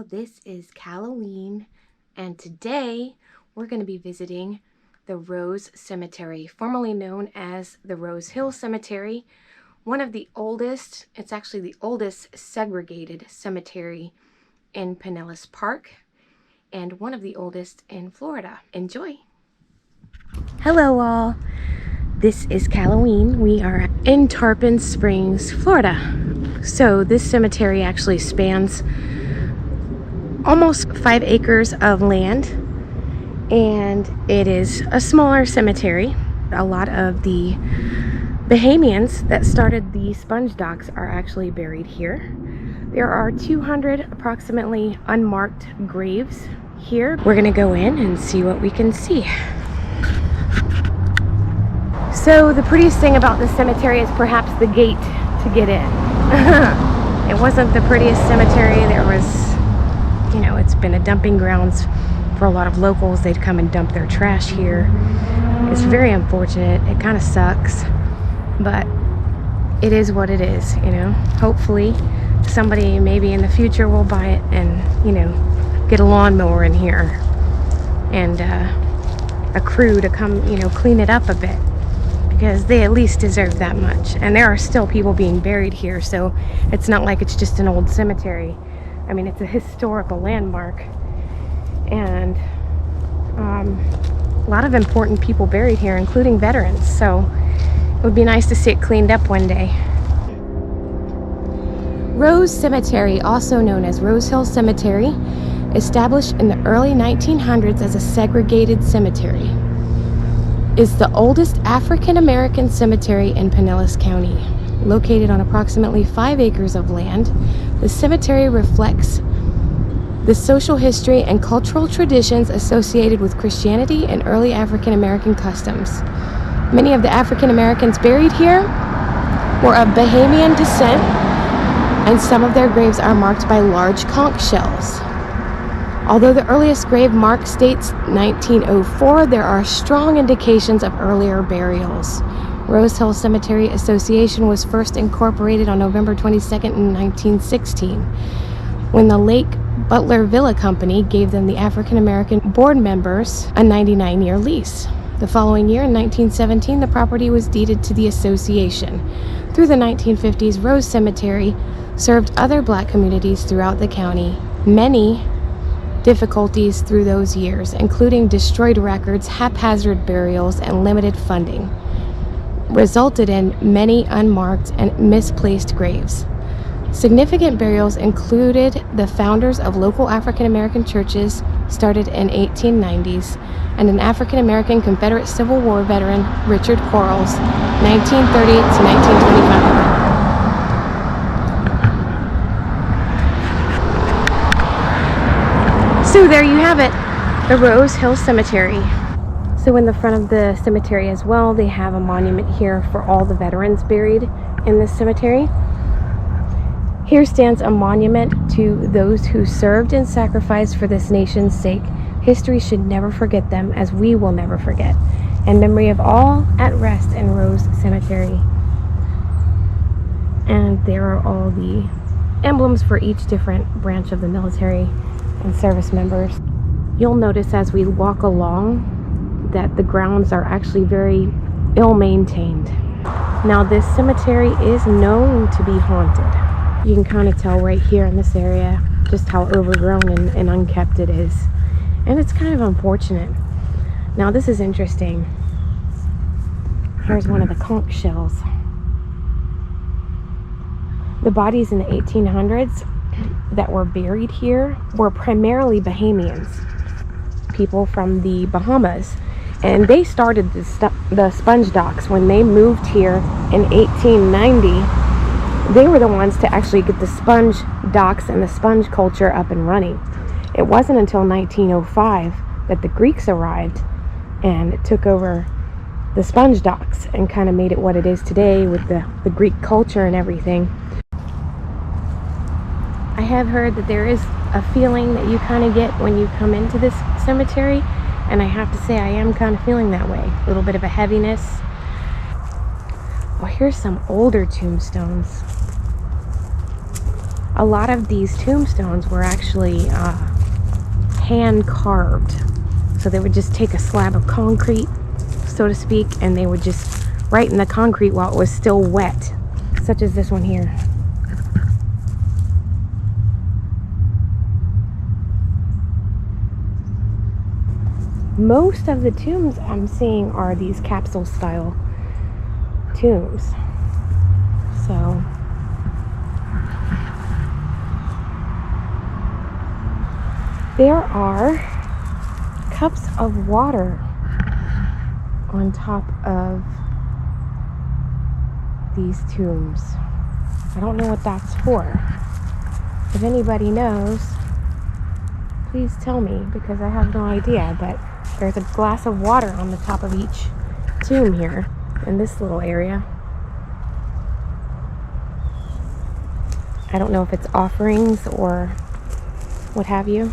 this is Halloween, and today we're going to be visiting the Rose Cemetery, formerly known as the Rose Hill Cemetery, one of the oldest, it's actually the oldest segregated cemetery in Pinnellas Park, and one of the oldest in Florida. Enjoy! Hello all, this is Halloween. We are in Tarpon Springs, Florida. So this cemetery actually spans almost 5 acres of land, and it is a smaller cemetery. A lot of the Bahamians that started the sponge docks are actually buried here. There are 200 approximately unmarked graves here. We're gonna go in and see what we can see. So the prettiest thing about this cemetery is perhaps the gate to get in. It wasn't the prettiest cemetery. There was, you know, it's been a dumping grounds for a lot of locals. They'd come and dump their trash here. It's very unfortunate. It kind of sucks, but it is what it is, you know. Hopefully somebody maybe in the future will buy it and, you know, get a lawnmower in here and a crew to come, you know, clean it up a bit, because they at least deserve that much. And there are still people being buried here, so it's not like it's just an old cemetery. I mean, it's a historical landmark, and a lot of important people buried here, including veterans, so it would be nice to see it cleaned up one day. Rose Cemetery, also known as Rose Hill Cemetery, established in the early 1900s as a segregated cemetery, is the oldest African-American cemetery in Pinnellas County. Located on approximately 5 acres of land, the cemetery reflects the social history and cultural traditions associated with Christianity and early African-American customs. Many of the African-Americans buried here were of Bahamian descent, and some of their graves are marked by large conch shells. Although the earliest grave mark states 1904, there are strong indications of earlier burials. Rose Hill Cemetery Association was first incorporated on November 22nd in 1916, when the Lake Butler Villa Company gave them the African-American board members a 99-year lease. The following year, in 1917, the property was deeded to the association. Through the 1950s, Rose Cemetery served other black communities throughout the county. Many difficulties through those years, including destroyed records, haphazard burials, and limited funding, resulted in many unmarked and misplaced graves. Significant burials included the founders of local African-American churches started in 1890s, and an African-American Confederate Civil War veteran, Richard Quarles, 1930 to 1925. So there you have it, the Rose Hill Cemetery. So in the front of the cemetery as well, they have a monument here for all the veterans buried in this cemetery. Here stands a monument to those who served and sacrificed for this nation's sake. History should never forget them, as we will never forget. In memory of all at rest in Rose Cemetery. And there are all the emblems for each different branch of the military and service members. You'll notice as we walk along that the grounds are actually very ill-maintained. Now this cemetery is known to be haunted. You can kind of tell right here in this area just how overgrown and unkept it is. And it's kind of unfortunate. Now this is interesting. Here's one of the conch shells. The bodies in the 1800s that were buried here were primarily Bahamians, people from the Bahamas, and they started the sponge docks when they moved here in 1890. They were the ones to actually get the sponge docks and the sponge culture up and running. It wasn't until 1905 that the Greeks arrived and took over the sponge docks and kind of made it what it is today with the Greek culture and everything. I have heard that there is a feeling that you kind of get when you come into this cemetery, and I have to say I am kind of feeling that way. A little bit of a heaviness. Oh, here's some older tombstones. A lot of these tombstones were actually hand carved. So they would just take a slab of concrete, so to speak, and they would just write in the concrete while it was still wet, such as this one here. Most of the tombs I'm seeing are these capsule style tombs. So there are cups of water on top of these tombs. I don't know what that's for. If anybody knows, please tell me, because I have no idea. But there's a glass of water on the top of each tomb here in this little area. I don't know if it's offerings or what have you.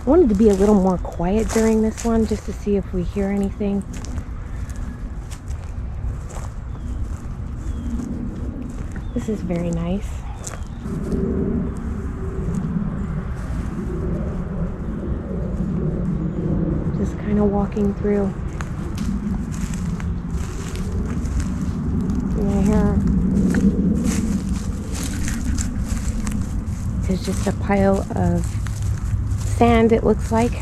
I wanted to be a little more quiet during this one just to see if we hear anything. This is very nice. Just kind of walking through. And here is just a pile of sand, it looks like.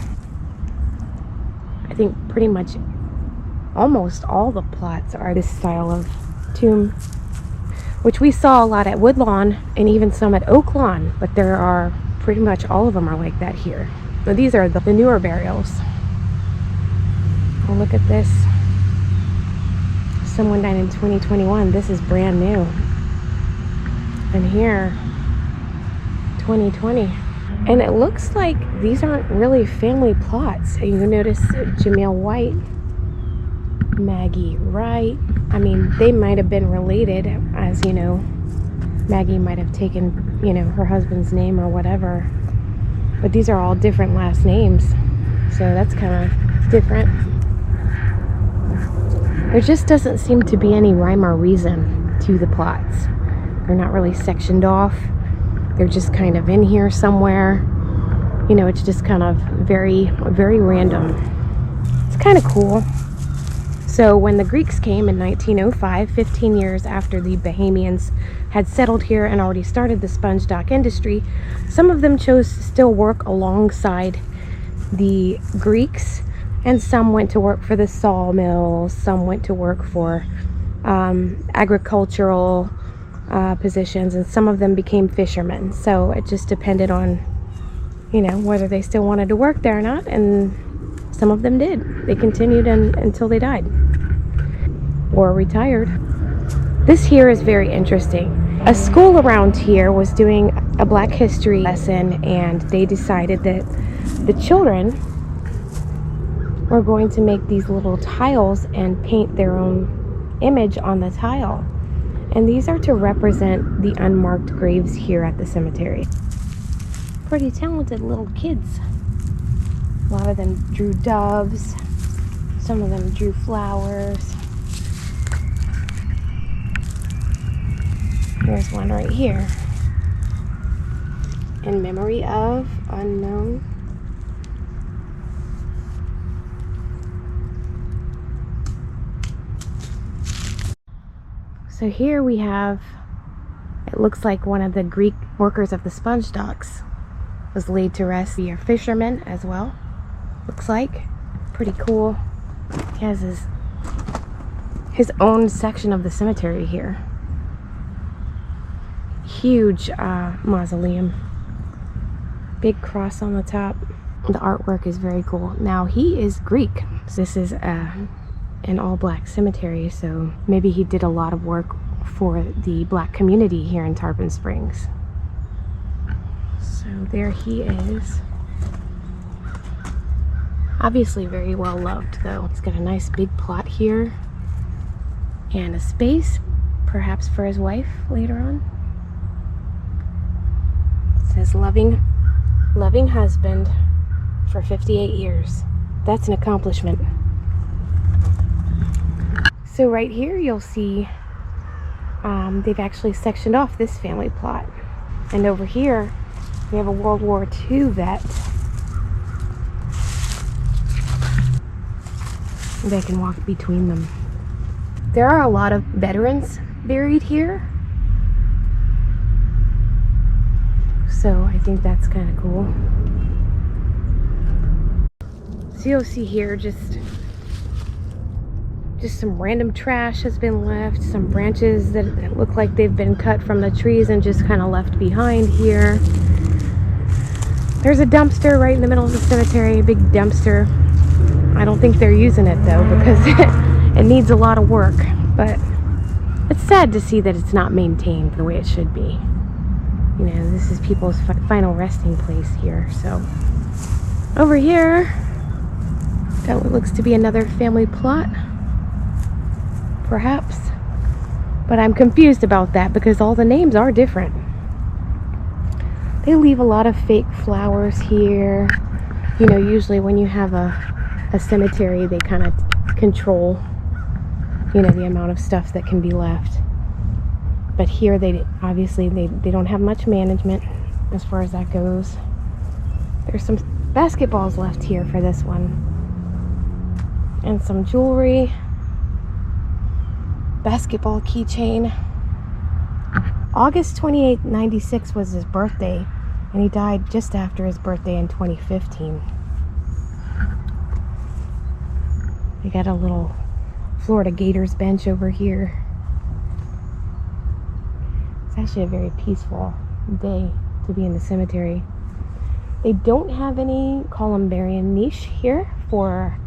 I think pretty much almost all the plots are this style of tomb, which we saw a lot at Woodlawn and even some at Oaklawn, but there are pretty much all of them are like that here. Now, these are the newer burials. Oh, look at this. Someone died in 2021. This is brand new. And here, 2020. And it looks like these aren't really family plots. You notice Jamil White, Maggie Wright. I mean, they might have been related, as you know. Maggie might have taken, you know, her husband's name or whatever. But these are all different last names. So that's kind of different. There just doesn't seem to be any rhyme or reason to the plots. They're not really sectioned off. They're just kind of in here somewhere. You know, it's just kind of very, very random. It's kind of cool. So when the Greeks came in 1905, 15 years after the Bahamians had settled here and already started the sponge dock industry, some of them chose to still work alongside the Greeks, and some went to work for the sawmills, some went to work for agricultural positions, and some of them became fishermen. So it just depended on, you know, whether they still wanted to work there or not, and some of them did. They continued until they died or retired. This here is very interesting. A school around here was doing a Black history lesson, and they decided that the children were going to make these little tiles and paint their own image on the tile. And these are to represent the unmarked graves here at the cemetery. Pretty talented little kids. A lot of them drew doves. Some of them drew flowers. Here's one right here. In memory of unknown. So here we have, it looks like one of the Greek workers of the sponge docks was laid to rest. Be a fisherman as well, looks like. Pretty cool. He has his own section of the cemetery here. Huge mausoleum. Big cross on the top. The artwork is very cool. Now, he is Greek. This is an all-Black cemetery, so maybe he did a lot of work for the Black community here in Tarpon Springs. So there he is. Obviously very well loved, though. He's got a nice big plot here and a space, perhaps for his wife later on. It says loving husband for 58 years. That's an accomplishment. So right here you'll see they've actually sectioned off this family plot. And over here, we have a World War II vet. They can walk between them. There are a lot of veterans buried here. So I think that's kind of cool. So you'll see here just some random trash has been left, some branches that look like they've been cut from the trees and just kind of left behind here. There's a dumpster right in the middle of the cemetery, a big dumpster. I don't think they're using it though because it needs a lot of work, but it's sad to see that it's not maintained the way it should be. You know, this is people's final resting place here. So over here, got what looks to be another family plot. Perhaps, but I'm confused about that because all the names are different. They leave a lot of fake flowers here. You know, usually when you have a cemetery, they kind of control, you know, the amount of stuff that can be left. But here, they don't have much management as far as that goes. There's some basketballs left here for this one, and some jewelry. Basketball keychain. August 28, 96 was his birthday, and he died just after his birthday in 2015. We got a little Florida Gators bench over here. It's actually a very peaceful day to be in the cemetery. They don't have any columbarium niche here for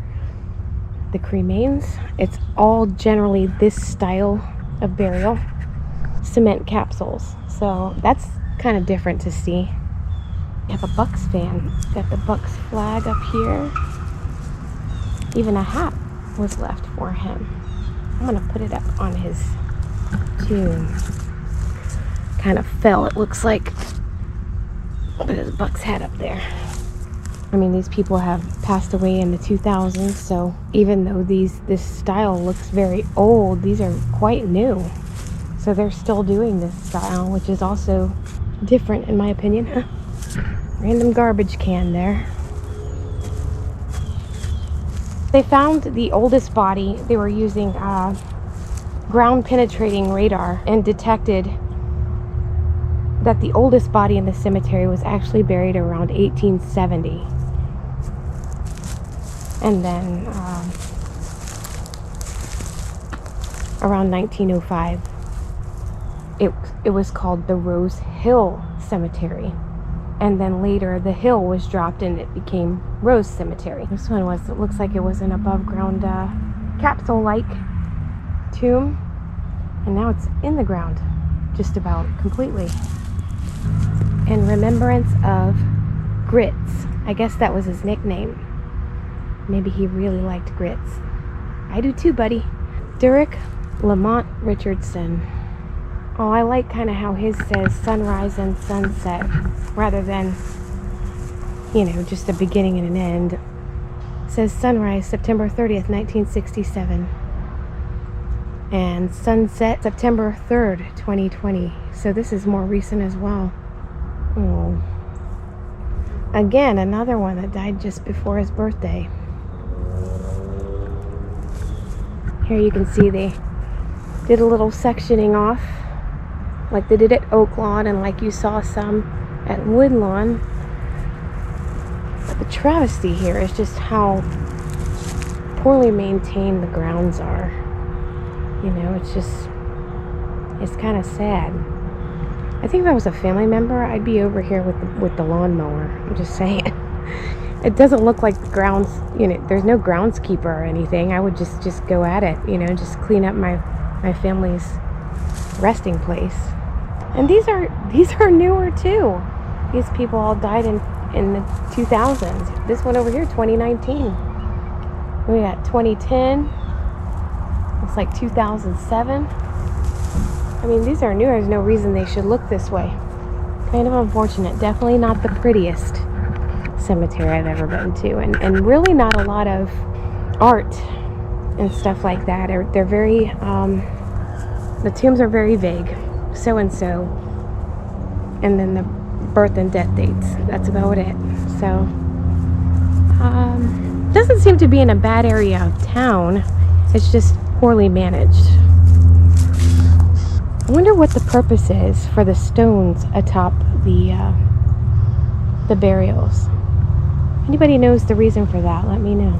the cremains. It's all generally this style of burial, cement capsules. So that's kind of different to see. We have a Bucks fan. Got the Bucks flag up here. Even a hat was left for him. I'm gonna put it up on his tomb. Kind of fell, it looks like. But there's a Bucks hat up there. I mean, these people have passed away in the 2000s, so even though this style looks very old, these are quite new. So they're still doing this style, which is also different in my opinion. Random garbage can there. They found the oldest body. They were using ground penetrating radar and detected that the oldest body in the cemetery was actually buried around 1870. And then around 1905, it was called the Rose Hill Cemetery. And then later the hill was dropped and it became Rose Cemetery. This one it looks like it was an above ground capsule-like tomb. And now it's in the ground, just about completely. In remembrance of Grits. I guess that was his nickname. Maybe he really liked grits. I do too, buddy. Derek Lamont Richardson. Oh, I like kind of how his says sunrise and sunset rather than, you know, just a beginning and an end. It says sunrise September 30th, 1967. And sunset September 3rd, 2020. So this is more recent as well. Oh. Again, another one that died just before his birthday. Here you can see they did a little sectioning off like they did at Oaklawn and like you saw some at Woodlawn. But the travesty here is just how poorly maintained the grounds are. You know, it's kind of sad. I think if I was a family member, I'd be over here with the lawnmower. I'm just saying. It doesn't look like the grounds, you know, there's no groundskeeper or anything. I would just go at it, you know, just clean up my family's resting place. And these are newer too. These people all died in the 2000s. This one over here, 2019. We got 2010. Looks like 2007. I mean, these are new. There's no reason they should look this way. Kind of unfortunate. Definitely not the prettiest cemetery I've ever been to, and really not a lot of art and stuff like that. They're very The tombs are very vague. So and so. And then the birth and death dates. That's about it. So, doesn't seem to be in a bad area of town. It's just poorly managed. I wonder what the purpose is for the stones atop the burials. Anybody knows the reason for that? Let me know.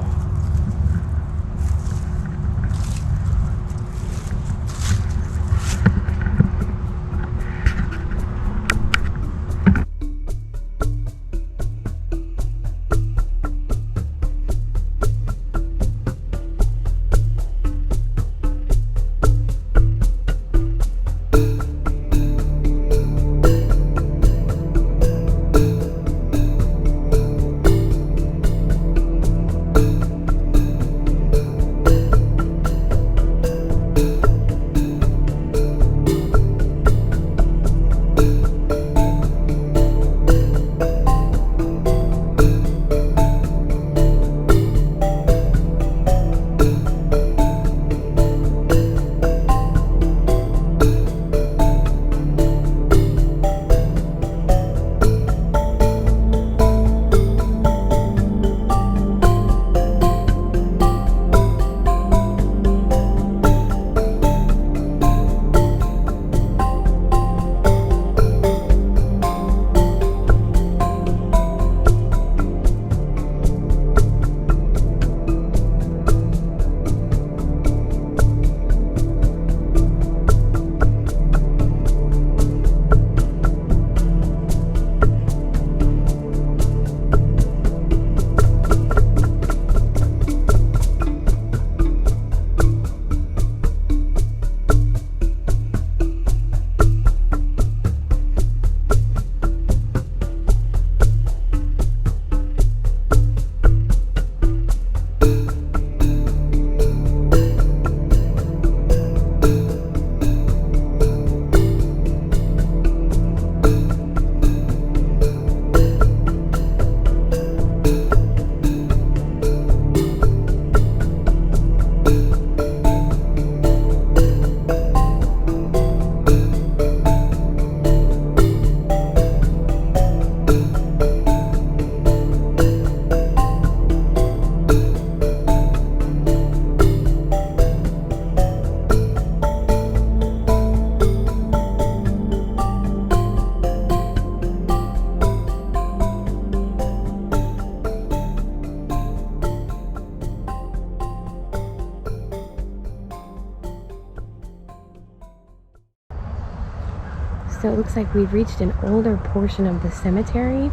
So it looks like we've reached an older portion of the cemetery.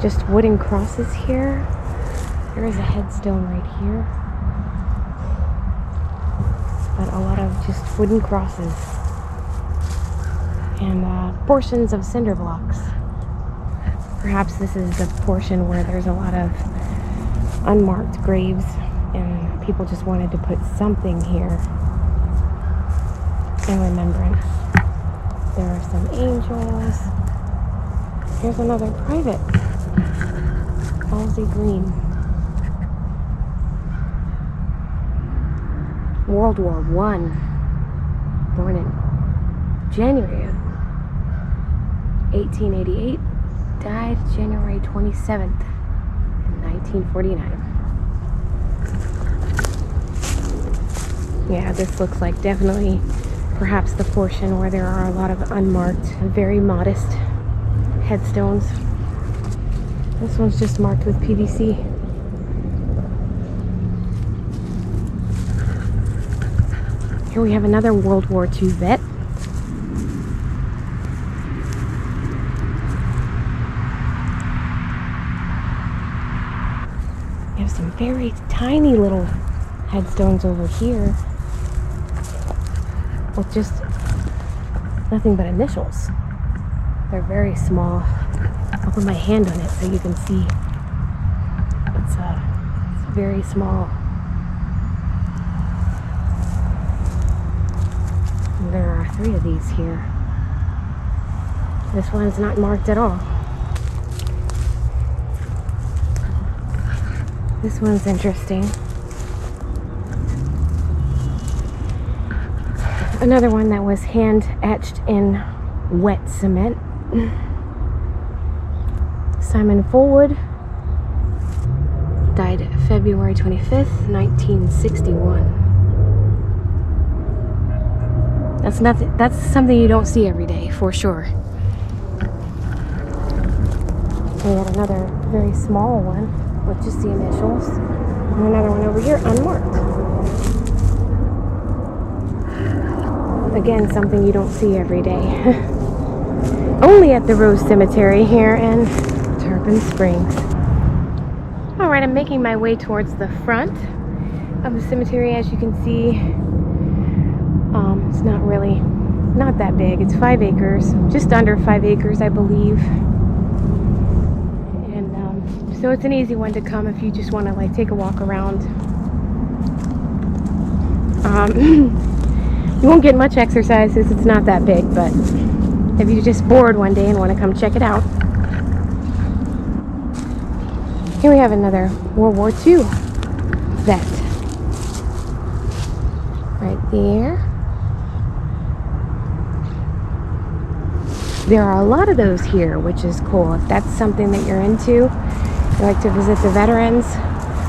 Just wooden crosses here. There is a headstone right here. But a lot of just wooden crosses. And portions of cinder blocks. Perhaps this is the portion where there's a lot of unmarked graves and people just wanted to put something here in remembrance. There are some angels. Here's another private. Halsey Green. World War I. Born in January of 1888. Died January 27th in 1949. Yeah, this looks like definitely perhaps the portion where there are a lot of unmarked, very modest headstones. This one's just marked with PVC. Here we have another World War II vet. We have some very tiny little headstones over here with just nothing but initials. They're very small. I'll put my hand on it so you can see. It's very small. And there are 3 of these here. This one's not marked at all. This one's interesting. Another one that was hand etched in wet cement. Simon Fullwood died February 25th, 1961. That's something you don't see every day, for sure. We had another very small one with just the initials. And another one over here, unmarked. Again, something you don't see every day. Only at the Rose Cemetery here in Tarpon Springs. Alright, I'm making my way towards the front of the cemetery. As you can see, it's not that big. It's 5 acres, just under 5 acres, I believe. And so it's an easy one to come if you just want to like take a walk around. You won't get much exercise since it's not that big, but if you're just bored one day and want to come check it out. Here we have another World War II vet. Right there. There are a lot of those here, which is cool. If that's something that you're into, you like to visit the veterans,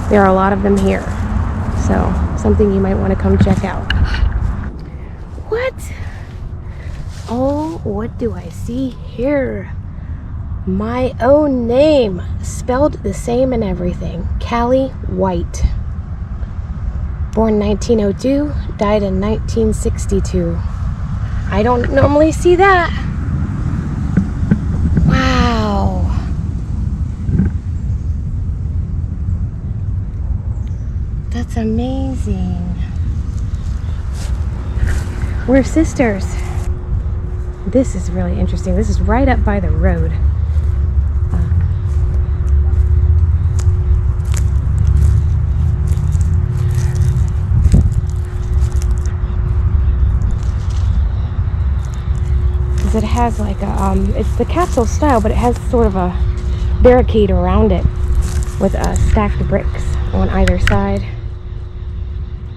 there are a lot of them here. So, something you might want to come check out. What? Oh, what do I see here? My own name, spelled the same and everything. Callie White. Born 1902, died in 1962. I don't normally see that. Wow. That's amazing. We're sisters. This is really interesting. This is right up by the road. It has like a, it's the capsule style, but it has sort of a barricade around it with stacked bricks on either side.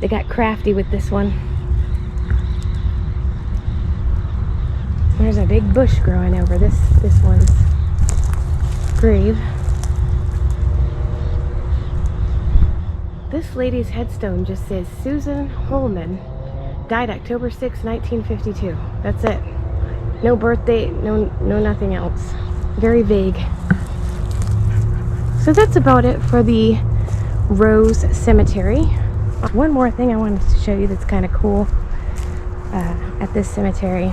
They got crafty with this one. There's a big bush growing over this one's grave. This lady's headstone just says Susan Holman, died October 6, 1952. That's it. No birth date, no nothing else. Very vague. So that's about it for the Rose Cemetery. One more thing I wanted to show you that's kind of cool at this cemetery.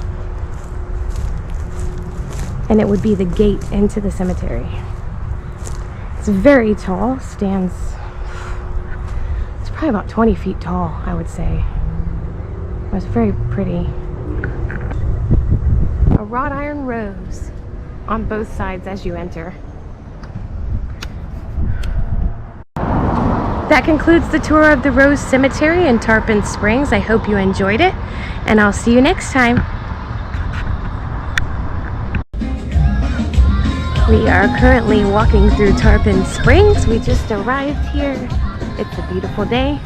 And it would be the gate into the cemetery. It's very tall, stands, it's probably about 20 feet tall, I would say. It's very pretty. A wrought iron rose on both sides as you enter. That concludes the tour of the Rose Cemetery in Tarpon Springs. I hope you enjoyed it, and I'll see you next time. We are currently walking through Tarpon Springs. We just arrived here. It's a beautiful day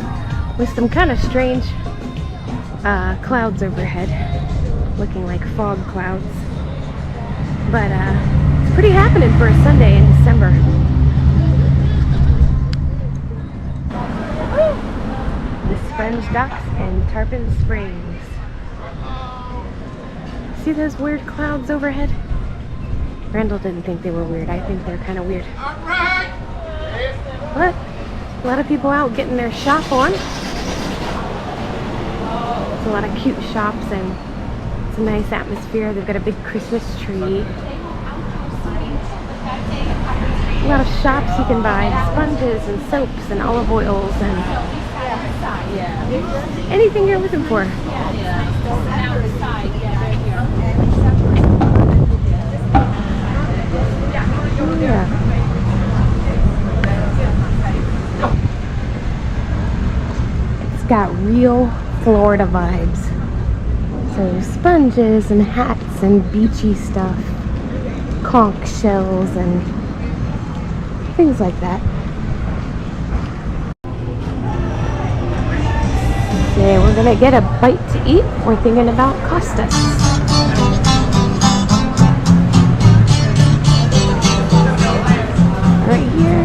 with some kind of strange clouds overhead, looking like fog clouds. But it's pretty happening for a Sunday in December. The Sponge Docks in Tarpon Springs. See those weird clouds overhead? Randall didn't think they were weird. I think they're kind of weird. But a lot of people out getting their shop on. There's a lot of cute shops and it's a nice atmosphere. They've got a big Christmas tree. A lot of shops you can buy sponges and soaps and olive oils and anything you're looking for. Yeah. It's got real Florida vibes. So sponges and hats and beachy stuff, conch shells and things like that. Okay, we're gonna get a bite to eat. We're thinking about Costas. Right here.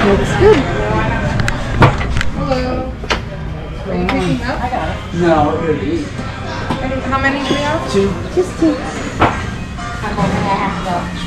Looks good. Hello. Are you picking up? I got it. No, we're here to eat. How many do we have? 2. Just two. I'm hoping I have to go.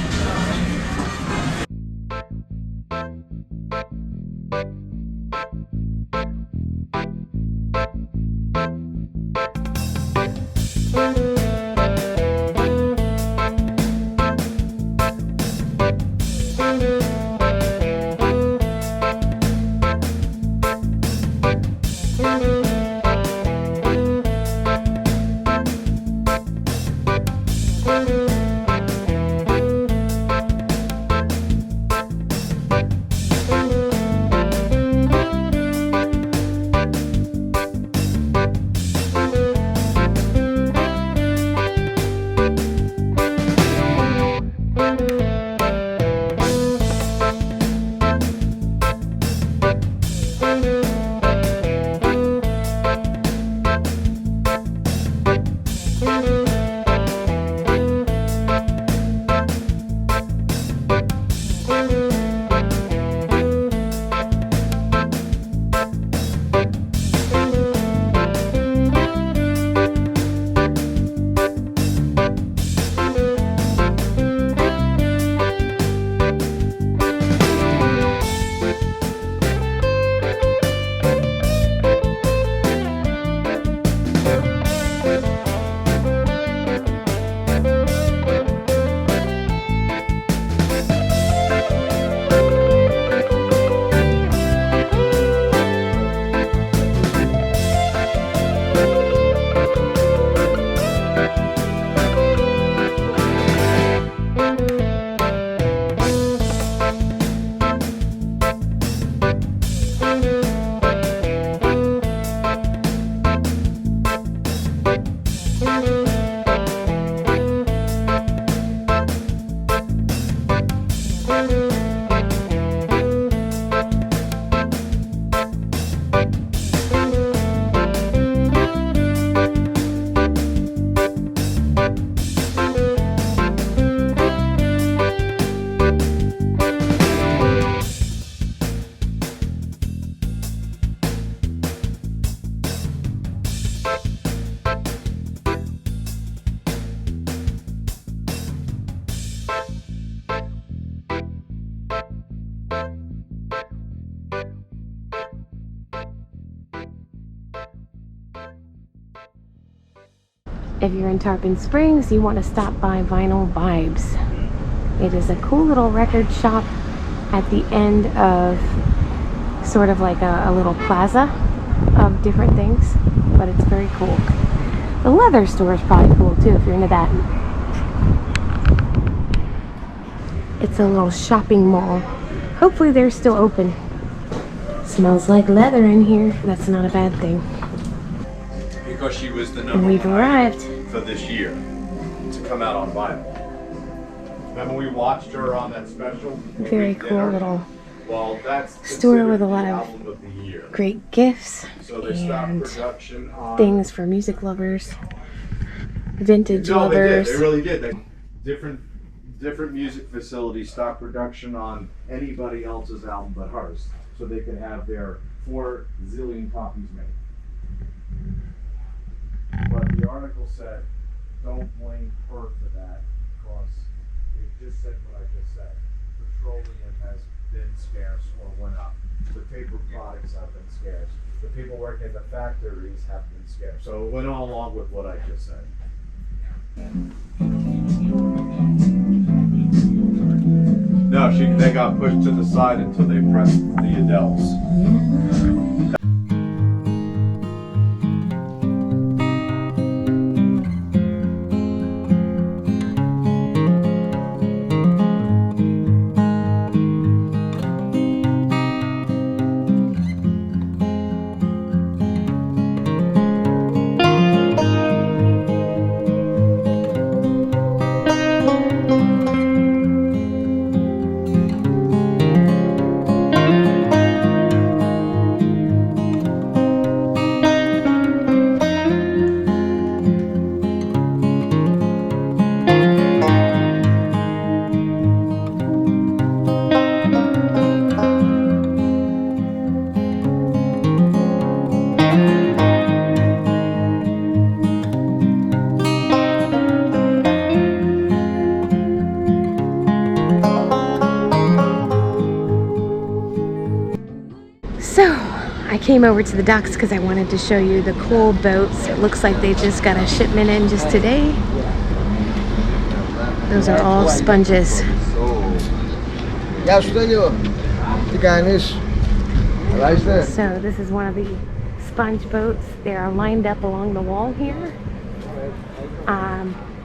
If you're in Tarpon Springs, you want to stop by Vinyl Vibes. It is a cool little record shop at the end of sort of like a little plaza of different things, but it's very cool. The leather store is probably cool too if you're into that. It's a little shopping mall. Hopefully they're still open. Smells like leather in here. That's not a bad thing. Because she was the And number we've one arrived. for this year to come out on vinyl. Remember we watched her on that special? Very cool little Well, that's store with a lot the of album of the year. great gifts So they stopped and production on things for music lovers, vintage No, lovers. they did. They really did. Different music facilities stopped production on anybody else's album but hers, so they could have their 4 zillion copies made. But the article said, don't blame her for that, because they just said what I just said. Petroleum has been scarce or went up. The paper products have been scarce. The people working at the factories have been scarce. So it went all along with what I just said. No, they got pushed to the side until they pressed the Adels. I came over to the docks because I wanted to show you the cool boats. It looks like they just got a shipment in just today. Those are all sponges. So this is one of the sponge boats. They are lined up along the wall here.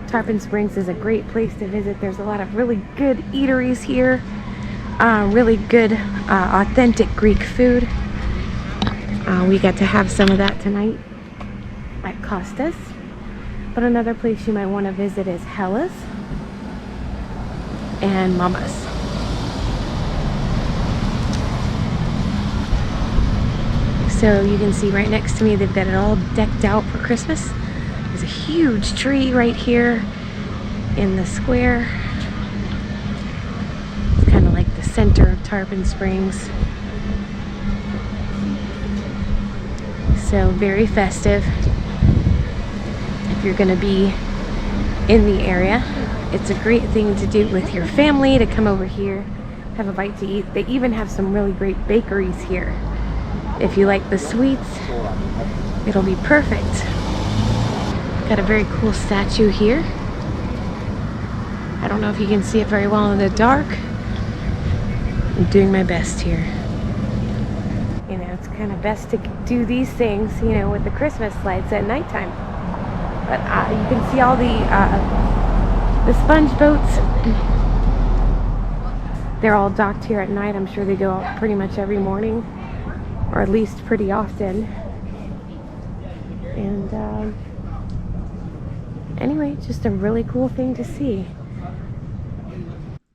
Tarpon Springs is a great place to visit. There's a lot of really good eateries here. Really good authentic Greek food. We got to have some of that tonight at Costas. But another place you might want to visit is Hellas and Mama's. So you can see right next to me, they've got it all decked out for Christmas. There's a huge tree right here in the square. It's kind of like the center of Tarpon Springs. So very festive. If you're going to be in the area, it's a great thing to do with your family, to come over here, have a bite to eat. They even have some really great bakeries here. If you like the sweets, it'll be perfect. Got a very cool statue here. I don't know if you can see it very well in the dark. I'm doing my best here. You know, it's kind of best to do these things, you know, with the Christmas lights at nighttime. But you can see all the sponge boats. They're all docked here at night. I'm sure they go out pretty much every morning, or at least pretty often. And anyway, just a really cool thing to see.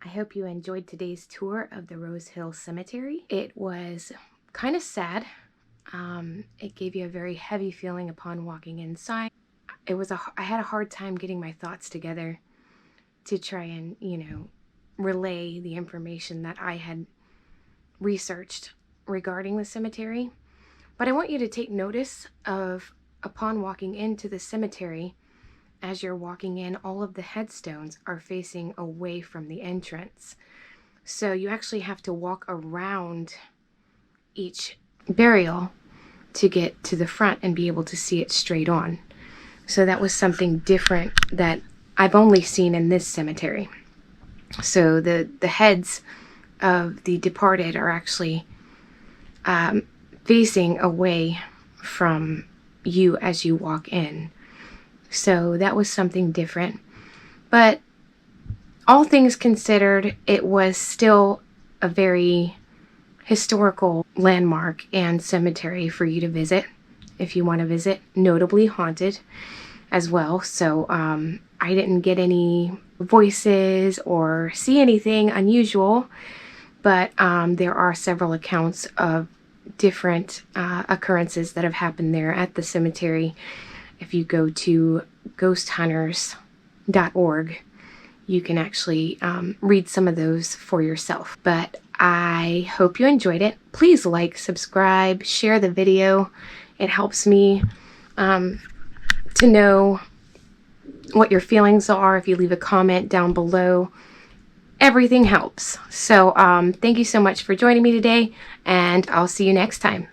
I hope you enjoyed today's tour of the Rose Hill Cemetery. It was kind of sad. It gave you a very heavy feeling upon walking inside. I had a hard time getting my thoughts together to try and, you know, relay the information that I had researched regarding the cemetery. But I want you to take notice of, upon walking into the cemetery, as you're walking in, all of the headstones are facing away from the entrance. So you actually have to walk around each burial to get to the front and be able to see it straight on. So that was something different that I've only seen in this cemetery. So the heads of the departed are actually facing away from you as you walk in. So that was something different. But all things considered, it was still a very historical landmark and cemetery for you to visit if you want to visit. Notably haunted as well. So I didn't get any voices or see anything unusual, but there are several accounts of different occurrences that have happened there at the cemetery. If you go to ghosthunters.org, you can actually read some of those for yourself. But I hope you enjoyed it. Please like, subscribe, share the video. It helps me to know what your feelings are. If you leave a comment down below, everything helps. So thank you so much for joining me today, and I'll see you next time.